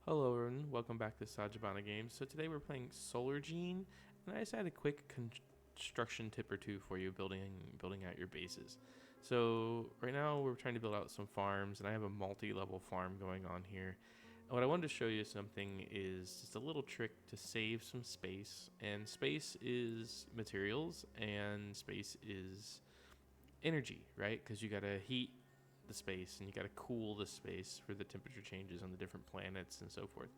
Hello everyone, welcome back to Sajabana Games. So today we're playing Solargene, and I just had a quick construction tip or two for you building out your bases. So right now we're trying to build out some farms, and I have a multi-level farm going on here. And what I wanted to show you something is just a little trick to save some space, and space is materials, and space is energy, right? Because you gotta heat the space and you gotta cool the space for the temperature changes on the different planets and so forth.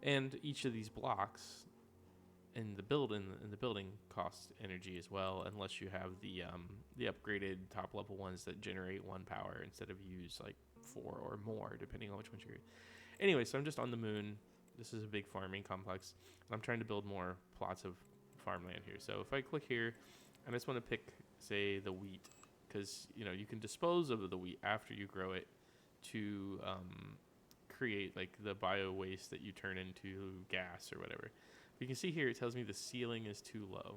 And each of these blocks in the building costs energy as well, unless you have the upgraded top level ones that generate one power instead of use like four or more, depending on which ones you're. Anyway, so I'm just on the moon. This is a big farming complex, and I'm trying to build more plots of farmland here. So if I click here, I just want to pick, say, the wheat, because you can dispose of the wheat after you grow it to create like the bio waste that you turn into gas or whatever. But you can see here it tells me the ceiling is too low.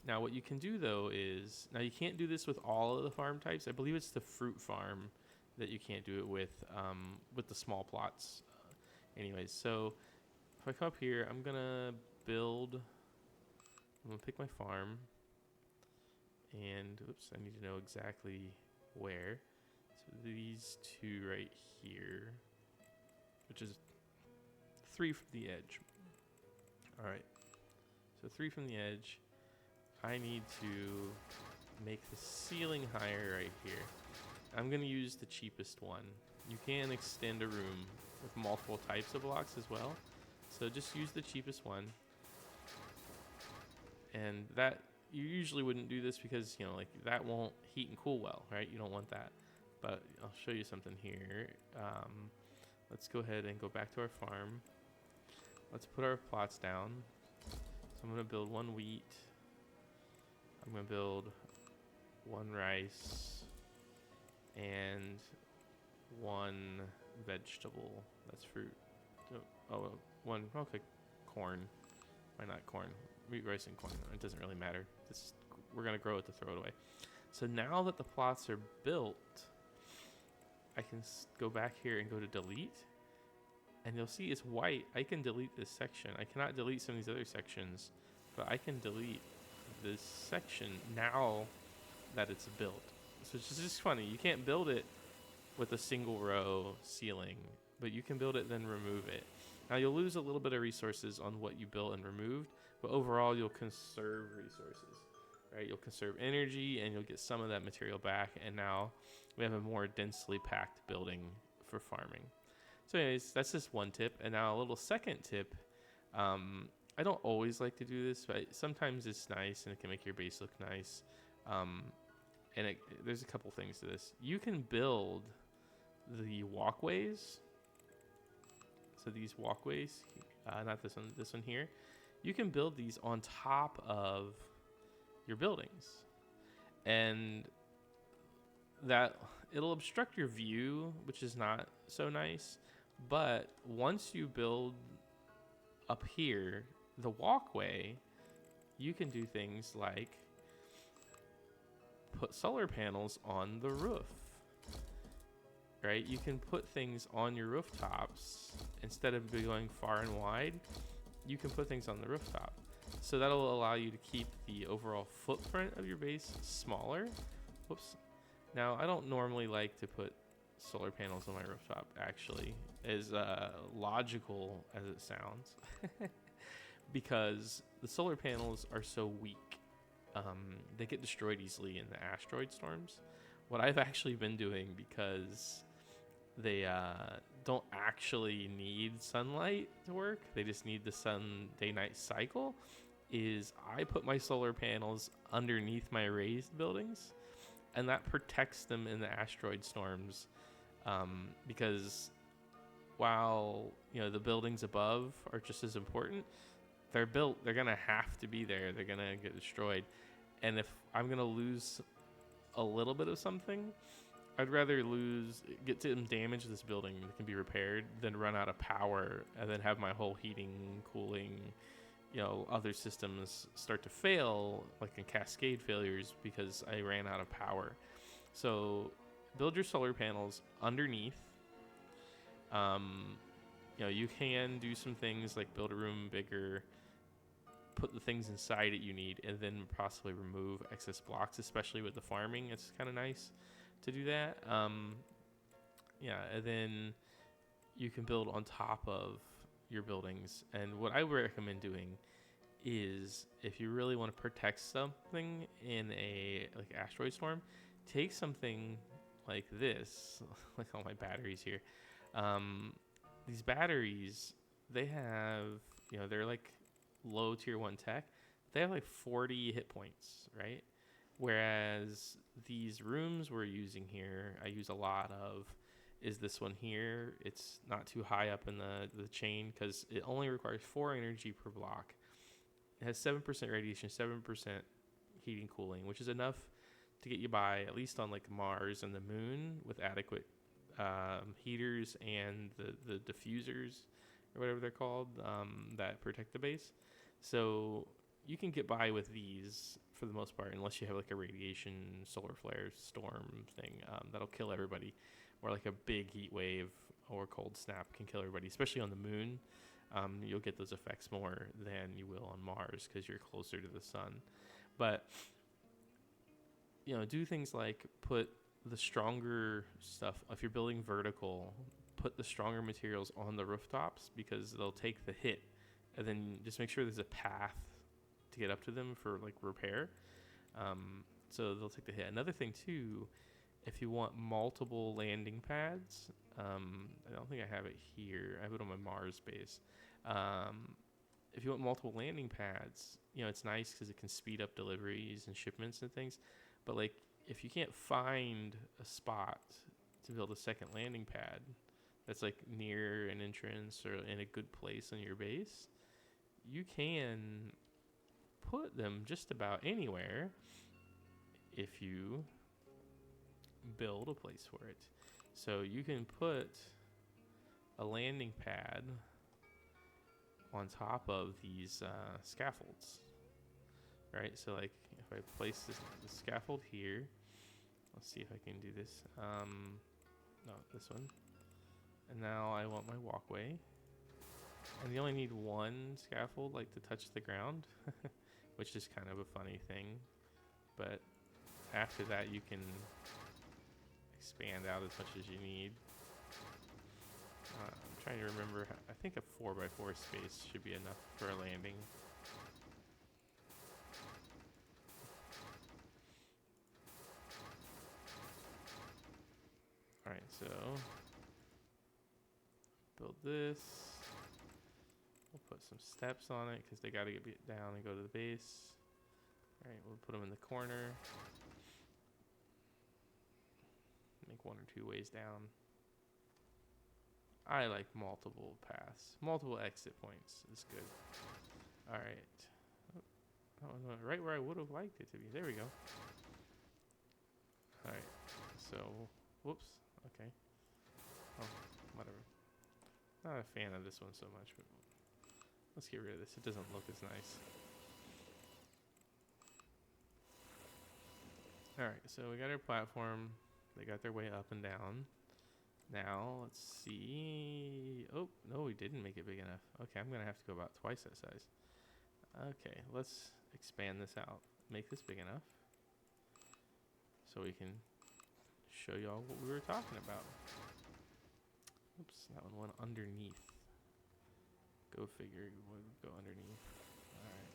Now what you can do though is, now you can't do this with all of the farm types. I believe it's the fruit farm that you can't do it with the small plots. Anyways, so if I come up here, I'm gonna pick my farm, and oops, I need to know exactly where. So these two right here, which is 3 from the edge. All right, so 3 from the edge. I need to make the ceiling higher right here. I'm gonna use the cheapest one. You can extend a room with multiple types of blocks as well, so just use the cheapest one. And that, you usually wouldn't do this because like that won't heat and cool well, right? You don't want that. But I'll show you something here. Let's go ahead and go back to our farm. Let's put our plots down. So I'm gonna build 1 wheat. I'm gonna build 1 rice and 1 vegetable. That's fruit. Oh, 1. Okay, corn. Why not corn? Wheat, rice, and corn. It doesn't really matter. We're gonna grow it to throw it away. So now that the plots are built, I can go back here and go to delete, and you'll see it's white. I can delete this section. I cannot delete some of these other sections, but I can delete this section now that it's built. So it's just funny. You can't build it with a single row ceiling, but you can build it then remove it. Now you'll lose a little bit of resources on what you built and removed, but overall you'll conserve resources, right? You'll conserve energy and you'll get some of that material back, and now we have a more densely packed building for farming. So anyways, that's just one tip. And now a little second tip. I don't always like to do this, but sometimes it's nice and it can make your base look nice. There's a couple things to this. You can build the walkways. So these walkways, not this one here. You can build these on top of your buildings, and that it'll obstruct your view, which is not so nice. But once you build up here the walkway, you can do things like put solar panels on the roof, right? You can put things on your rooftops instead of going far and wide. You can put things on the rooftop, so that'll allow you to keep the overall footprint of your base smaller. Whoops. Now I don't normally like to put solar panels on my rooftop, actually, as logical as it sounds, because the solar panels are so weak. They get destroyed easily in the asteroid storms. What I've actually been doing, because they don't actually need sunlight to work, they just need the sun day-night cycle, is I put my solar panels underneath my raised buildings, and that protects them in the asteroid storms, because while the buildings above are just as important, they're gonna have to be there. They're gonna get destroyed, and if I'm gonna lose a little bit of something, I'd rather get some damage to this building that can be repaired than run out of power and then have my whole heating, cooling, other systems start to fail, like in cascade failures, because I ran out of power. So build your solar panels underneath. You can do some things like build a room bigger, put the things inside it you need, and then possibly remove excess blocks, especially with the farming. It's kind of nice to do that. Yeah, and then you can build on top of your buildings. And what I recommend doing is, if you really want to protect something in a like asteroid storm, take something like this, like all my batteries here. These batteries, they have, they're like low tier 1 tech. They have like 40 hit points, right? Whereas these rooms we're using here, I use a lot of, is this one here. It's not too high up in the chain because it only requires 4 energy per block. It has 7% radiation, 7% heating cooling, which is enough to get you by, at least on like Mars and the moon, with adequate heaters and the diffusers or whatever they're called, that protect the base. So you can get by with these for the most part, unless you have like a radiation solar flare storm thing that'll kill everybody, or like a big heat wave or cold snap can kill everybody, especially on the moon. You'll get those effects more than you will on Mars because you're closer to the sun. But do things like put the stronger stuff. If you're building vertical, put the stronger materials on the rooftops because they'll take the hit, and then just make sure there's a path to get up to them for like repair. So they'll take the hit. Another thing too, if you want multiple landing pads, I don't think I have it here. I have it on my Mars base. If you want multiple landing pads, it's nice because it can speed up deliveries and shipments and things. But like, if you can't find a spot to build a second landing pad that's like near an entrance or in a good place on your base, you can put them just about anywhere if you build a place for it. So you can put a landing pad on top of these scaffolds, right? So like, if I place the scaffold here, let's see if I can do this. No, this one. And now I want my walkway. And you only need one scaffold, like, to touch the ground, which is kind of a funny thing. But after that, you can expand out as much as you need. I'm trying to remember. I think a 4x4 space should be enough for a landing. Alright, so build this. We'll put some steps on it because they got to get down and go to the base. Alright, we'll put them in the corner. Make 1 or 2 ways down. I like multiple paths. Multiple exit points is good. Alright. Oh, no, right where I would have liked it to be. There we go. Alright. So, whoops. Okay. Oh, whatever. Not a fan of this one so much, but let's get rid of this. It doesn't look as nice. Alright, so we got our platform. They got their way up and down. Now, let's see. Oh, no, we didn't make it big enough. Okay, I'm going to have to go about twice that size. Okay, let's expand this out. Make this big enough so we can show y'all what we were talking about. Oops, that one went underneath. Go figure, what would go underneath. Alright.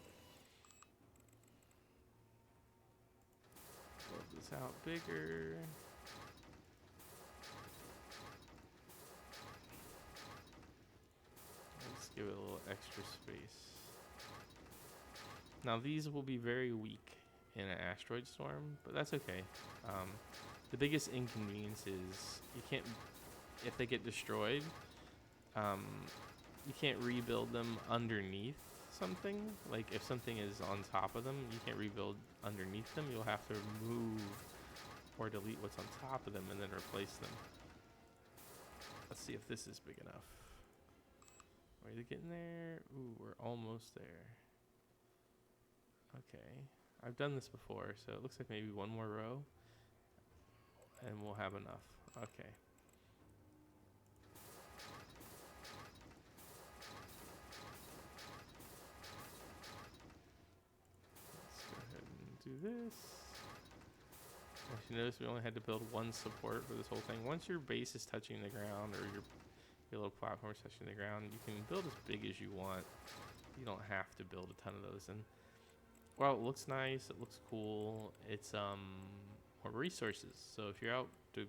Build this out bigger. Let's give it a little extra space. Now these will be very weak in an asteroid storm, but that's okay. The biggest inconvenience is you can't, if they get destroyed, you can't rebuild them underneath something. Like if something is on top of them, you can't rebuild underneath them. You'll have to move or delete what's on top of them and then replace them. Let's see if this is big enough. Are we getting there? Ooh, we're almost there. Okay. I've done this before, so it looks like maybe one more row and we'll have enough. Okay. this. As you notice, we only had to build one support for this whole thing. Once your base is touching the ground, or your little platform is touching the ground, you can build as big as you want. You don't have to build a ton of those. And while it looks nice, it looks cool, it's more resources. So if you're out to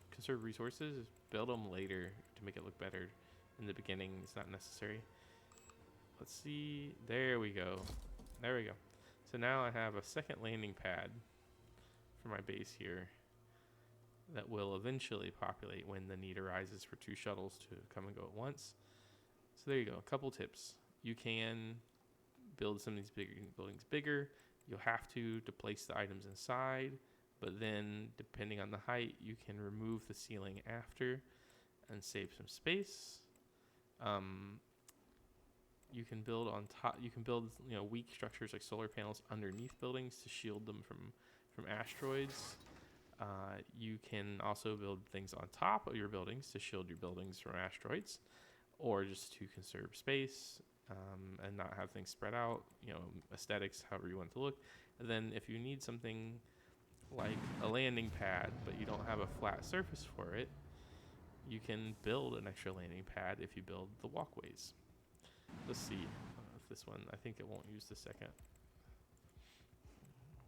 conserve resources, just build them later to make it look better. In the beginning, it's not necessary. Let's see. There we go. There we go. So now I have a second landing pad for my base here that will eventually populate when the need arises for 2 shuttles to come and go at once. So there you go. A couple tips. You can build some of these buildings bigger. You'll have to place the items inside, but then depending on the height, you can remove the ceiling after and save some space. You can build on top. You can build weak structures like solar panels underneath buildings to shield them from asteroids. You can also build things on top of your buildings to shield your buildings from asteroids, or just to conserve space and not have things spread out. Aesthetics, however you want it to look. And then if you need something like a landing pad, but you don't have a flat surface for it, you can build an extra landing pad if you build the walkways. Let's see if this one, I think it won't use the second.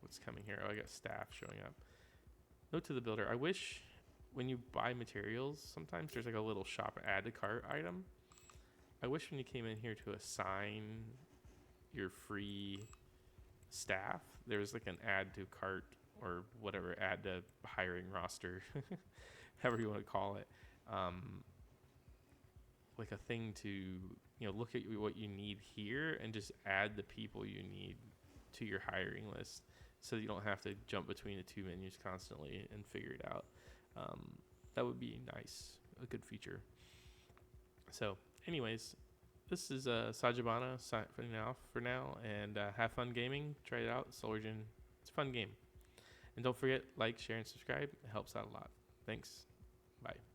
What's coming here? Oh, I got staff showing up. Note to the builder, I wish when you buy materials, sometimes there's like a little shop add to cart item. I wish when you came in here to assign your free staff, there was like an add to cart or whatever, add to hiring roster, however you want to call it. Like a thing to look at what you need here and just add the people you need to your hiring list, so you don't have to jump between the 2 menus constantly and figure it out. That would be nice, a good feature. So anyways, this is Sajabana signing off for now, and have fun gaming. Try it out, Solargene. It's a fun game. And don't forget, like, share, and subscribe. It helps out a lot. Thanks. Bye.